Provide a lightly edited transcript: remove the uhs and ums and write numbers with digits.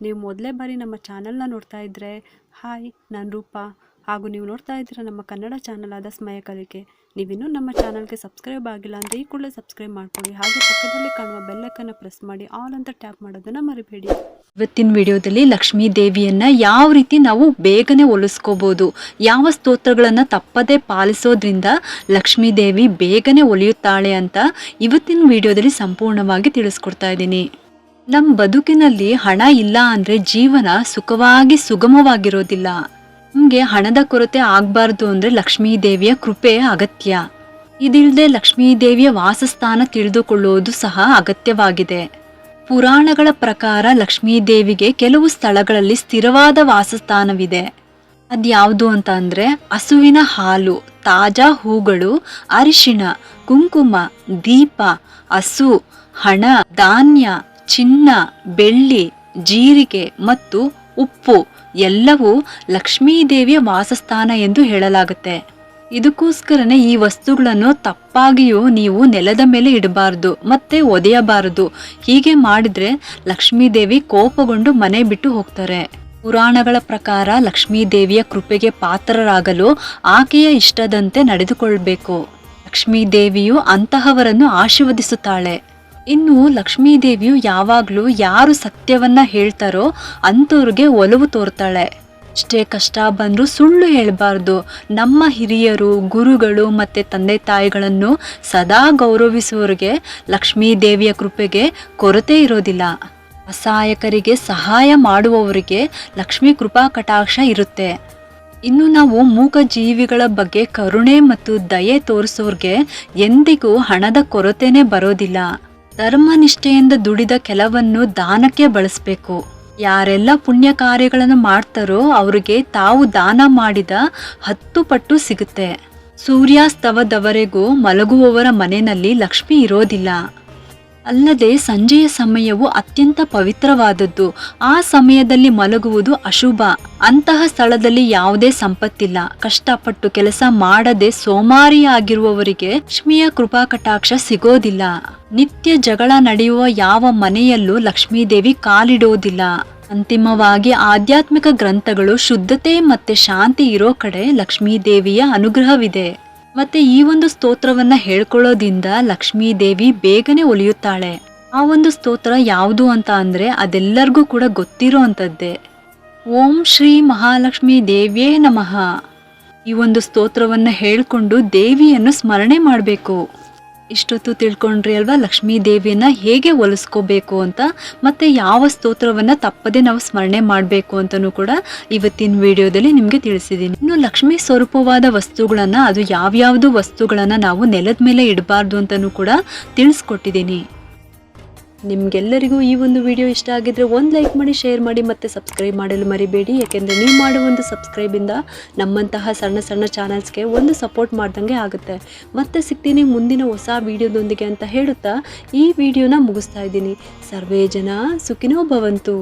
ನೀವು ಮೊದಲೇ ಬಾರಿ ನಮ್ಮ ಚಾನಲ್ನ ನೋಡ್ತಾ ಇದ್ದರೆ ಹಾಯ್, ನಾನು ರೂಪಾ. ಹಾಗೂ ನೀವು ನೋಡ್ತಾ ಇದ್ದೀರ ನಮ್ಮ ಕನ್ನಡ ಚಾನಲ್ ಆದ ಸ್ಮಯ ಕಲಿಕೆ. ನೀವಿನ್ನೂ ನಮ್ಮ ಚಾನಲ್ಗೆ ಸಬ್ಸ್ಕ್ರೈಬ್ ಆಗಿಲ್ಲ ಅಂದರೆ ಈ ಕೂಡಲೇ ಸಬ್ಸ್ಕ್ರೈಬ್ ಮಾಡ್ಕೊಳ್ಳಿ. ಹಾಗೆ ಪಕ್ಕದಲ್ಲಿ ಕಾಣುವ ಬೆಲ್ಲೈಕನ್ನ ಪ್ರೆಸ್ ಮಾಡಿ ಆಲ್ ಅಂತ ಟ್ಯಾಪ್ ಮಾಡೋದನ್ನು ಮರಿಬೇಡಿ. ಇವತ್ತಿನ ವಿಡಿಯೋದಲ್ಲಿ ಲಕ್ಷ್ಮೀ ದೇವಿಯನ್ನ ಯಾವ ರೀತಿ ನಾವು ಬೇಗನೆ ಒಲಿಸ್ಕೋಬಹುದು, ಯಾವ ಸ್ತೋತ್ರಗಳನ್ನ ತಪ್ಪದೇ ಪಾಲಿಸೋದ್ರಿಂದ ಲಕ್ಷ್ಮೀ ದೇವಿ ಬೇಗನೆ ಒಲಿಯುತ್ತಾಳೆ ಅಂತ ಇವತ್ತಿನ ವಿಡಿಯೋದಲ್ಲಿ ಸಂಪೂರ್ಣವಾಗಿ ತಿಳಿಸ್ಕೊಡ್ತಾ ಇದ್ದೀನಿ. ನಮ್ಮ ಬದುಕಿನಲ್ಲಿ ಹಣ ಇಲ್ಲ ಅಂದ್ರೆ ಜೀವನ ಸುಖವಾಗಿ ಸುಗಮವಾಗಿರೋದಿಲ್ಲ. ನಮಗೆ ಹಣದ ಕೊರತೆ ಆಗಬಾರ್ದು ಅಂದ್ರೆ ಲಕ್ಷ್ಮೀ ದೇವಿಯ ಕೃಪೆ ಅಗತ್ಯ. ಇದಿಲ್ಲದೆ ಲಕ್ಷ್ಮೀ ದೇವಿಯ ವಾಸಸ್ಥಾನ ತಿಳಿದುಕೊಳ್ಳುವುದು ಸಹ ಅಗತ್ಯವಾಗಿದೆ. ಪುರಾಣಗಳ ಪ್ರಕಾರ ಲಕ್ಷ್ಮೀ ದೇವಿಗೆ ಕೆಲವು ಸ್ಥಳಗಳಲ್ಲಿ ಸ್ಥಿರವಾದ ವಾಸಸ್ಥಾನವಿದೆ. ಅದ್ಯಾವುದು ಅಂತ ಅಂದ್ರೆ ಹಸುವಿನ ಹಾಲು, ತಾಜಾ ಹೂಗಳು, ಅರಿಶಿಣ, ಕುಂಕುಮ, ದೀಪ, ಹಸು, ಹಣ, ಧಾನ್ಯ, ಚಿನ್ನ, ಬೆಳ್ಳಿ, ಜೀರಿಗೆ ಮತ್ತು ಉಪ್ಪು ಎಲ್ಲವೂ ಲಕ್ಷ್ಮೀ ದೇವಿಯ ವಾಸಸ್ಥಾನ ಎಂದು ಹೇಳಲಾಗುತ್ತೆ. ಇದಕ್ಕೋಸ್ಕರನೇ ಈ ವಸ್ತುಗಳನ್ನು ತಪ್ಪಾಗಿಯೂ ನೀವು ನೆಲದ ಮೇಲೆ ಇಡಬಾರದು ಮತ್ತೆ ಒದೆಯಬಾರದು. ಹೀಗೆ ಮಾಡಿದ್ರೆ ಲಕ್ಷ್ಮೀ ದೇವಿ ಕೋಪಗೊಂಡು ಮನೆ ಬಿಟ್ಟು ಹೋಗ್ತಾರೆ. ಪುರಾಣಗಳ ಪ್ರಕಾರ ಲಕ್ಷ್ಮೀ ದೇವಿಯ ಕೃಪೆಗೆ ಪಾತ್ರರಾಗಲು ಆಕೆಯ ಇಷ್ಟದಂತೆ ನಡೆದುಕೊಳ್ಬೇಕು. ಲಕ್ಷ್ಮೀ ದೇವಿಯು ಅಂತಹವರನ್ನು ಆಶೀರ್ವದಿಸುತ್ತಾಳೆ. ಇನ್ನು ಲಕ್ಷ್ಮೀ ದೇವಿಯು ಯಾವಾಗಲೂ ಯಾರು ಸತ್ಯವನ್ನ ಹೇಳ್ತಾರೋ ಅಂಥವ್ರಿಗೆ ಒಲವು ತೋರ್ತಾಳೆ. ಎಷ್ಟೇ ಕಷ್ಟ ಬಂದರೂ ಸುಳ್ಳು ಹೇಳಬಾರ್ದು. ನಮ್ಮ ಹಿರಿಯರು, ಗುರುಗಳು ಮತ್ತೆ ತಂದೆ ತಾಯಿಗಳನ್ನು ಸದಾ ಗೌರವಿಸುವವರಿಗೆ ಲಕ್ಷ್ಮೀ ದೇವಿಯ ಕೃಪೆಗೆ ಕೊರತೆ ಇರೋದಿಲ್ಲ. ಅಸಹಾಯಕರಿಗೆ ಸಹಾಯ ಮಾಡುವವರಿಗೆ ಲಕ್ಷ್ಮೀ ಕೃಪಾ ಕಟಾಕ್ಷ ಇರುತ್ತೆ. ಇನ್ನು ನಾವು ಮೂಕ ಜೀವಿಗಳ ಬಗ್ಗೆ ಕರುಣೆ ಮತ್ತು ದಯೆ ತೋರಿಸೋರ್ಗೆ ಎಂದಿಗೂ ಹಣದ ಕೊರತೆನೇ ಬರೋದಿಲ್ಲ. ಧರ್ಮನಿಷ್ಠೆಯಿಂದ ದುಡಿದ ಕೆಲವನ್ನು ದಾನಕ್ಕೆ ಬಳಸಬೇಕು. ಯಾರೆಲ್ಲ ಪುಣ್ಯ ಕಾರ್ಯಗಳನ್ನು ಮಾಡ್ತಾರೋ ಅವ್ರಿಗೆ ತಾವು ದಾನ ಮಾಡಿದ 10 ಪಟ್ಟು ಸಿಗುತ್ತೆ. ಸೂರ್ಯಾಸ್ತವದವರೆಗೂ ಮಲಗುವವರ ಮನೆಯಲ್ಲಿ ಲಕ್ಷ್ಮಿ ಇರೋದಿಲ್ಲ. ಅಲ್ಲದೆ ಸಂಜೆಯ ಸಮಯವು ಅತ್ಯಂತ ಪವಿತ್ರವಾದದ್ದು. ಆ ಸಮಯದಲ್ಲಿ ಮಲಗುವುದು ಅಶುಭ. ಅಂತಹ ಸ್ಥಳದಲ್ಲಿ ಯಾವುದೇ ಸಂಪತ್ತಿಲ್ಲ. ಕಷ್ಟಪಟ್ಟು ಕೆಲಸ ಮಾಡದೆ ಸೋಮಾರಿಯಾಗಿರುವವರಿಗೆ ಲಕ್ಷ್ಮಿಯ ಕೃಪಾ ಕಟಾಕ್ಷ ಸಿಗೋದಿಲ್ಲ. ನಿತ್ಯ ಜಗಳ ನಡೆಯುವ ಯಾವ ಮನೆಯಲ್ಲೂ ಲಕ್ಷ್ಮೀ ದೇವಿ ಕಾಲಿಡೋದಿಲ್ಲ. ಅಂತಿಮವಾಗಿ ಆಧ್ಯಾತ್ಮಿಕ ಗ್ರಂಥಗಳು ಶುದ್ಧತೆ ಮತ್ತೆ ಶಾಂತಿ ಇರೋ ಕಡೆ ಲಕ್ಷ್ಮೀ ದೇವಿಯ ಅನುಗ್ರಹವಿದೆ. ಮತ್ತೆ ಈ ಒಂದು ಸ್ತೋತ್ರವನ್ನ ಹೇಳ್ಕೊಳ್ಳೋದ್ರಿಂದ ಲಕ್ಷ್ಮೀ ದೇವಿ ಬೇಗನೆ ಒಲಿಯುತ್ತಾಳೆ. ಆ ಒಂದು ಸ್ತೋತ್ರ ಯಾವುದು ಅಂತ ಅಂದ್ರೆ ಅದೆಲ್ಲರಿಗೂ ಕೂಡ ಗೊತ್ತಿರೋ ಅಂಥದ್ದೇ. ಓಂ ಶ್ರೀ ಮಹಾಲಕ್ಷ್ಮಿ ದೇವಿಯೇ ನಮಃ. ಈ ಒಂದು ಸ್ತೋತ್ರವನ್ನ ಹೇಳ್ಕೊಂಡು ದೇವಿಯನ್ನು ಸ್ಮರಣೆ ಮಾಡಬೇಕು. ಇಷ್ಟೊತ್ತು ತಿಳ್ಕೊಂಡ್ರಿ ಅಲ್ವಾ ಲಕ್ಷ್ಮೀ ದೇವಿಯನ್ನ ಹೇಗೆ ಒಲಿಸ್ಕೋಬೇಕು ಅಂತ, ಮತ್ತೆ ಯಾವ ಸ್ತೋತ್ರವನ್ನ ತಪ್ಪದೆ ನಾವು ಸ್ಮರಣೆ ಮಾಡಬೇಕು ಅಂತನೂ ಕೂಡ ಇವತ್ತಿನ ವಿಡಿಯೋದಲ್ಲಿ ನಿಮಗೆ ತಿಳಿಸಿದ್ದೀನಿ. ಇನ್ನು ಲಕ್ಷ್ಮೀ ಸ್ವರೂಪವಾದ ವಸ್ತುಗಳನ್ನ, ಅದು ಯಾವ್ಯಾವುದು ವಸ್ತುಗಳನ್ನ ನಾವು ನೆಲದ ಮೇಲೆ ಇಡಬಾರ್ದು ಅಂತನೂ ಕೂಡ ತಿಳಿಸ್ಕೊಟ್ಟಿದ್ದೀನಿ. ನಿಮ್ಗೆಲ್ಲರಿಗೂ ಈ ಒಂದು ವಿಡಿಯೋ ಇಷ್ಟ ಆಗಿದ್ರೆ ಒಂದು ಲೈಕ್ ಮಾಡಿ, ಶೇರ್ ಮಾಡಿ ಮತ್ತೆ ಸಬ್ಸ್ಕ್ರೈಬ್ ಮಾಡಲು ಮರಿಬೇಡಿ. ಯಾಕೆಂದರೆ ನೀವು ಮಾಡೋ ಒಂದು ಸಬ್ಸ್ಕ್ರೈಬಿಂದ ನಮ್ಮಂತಹ ಸಣ್ಣ ಸಣ್ಣ ಚಾನಲ್ಸ್ಗೆ ಒಂದು ಸಪೋರ್ಟ್ ಮಾಡ್ದಂಗೆ ಆಗುತ್ತೆ. ಮತ್ತೆ ಸಿಗ್ತೀನಿ ಮುಂದಿನ ಹೊಸ ವಿಡಿಯೋದೊಂದಿಗೆ ಅಂತ ಹೇಳುತ್ತಾ ಈ ವಿಡಿಯೋನ ಮುಗಿಸ್ತಾ ಇದ್ದೀನಿ. ಸರ್ವೇ ಜನ ಸುಖಿನೋ ಭವಂತು.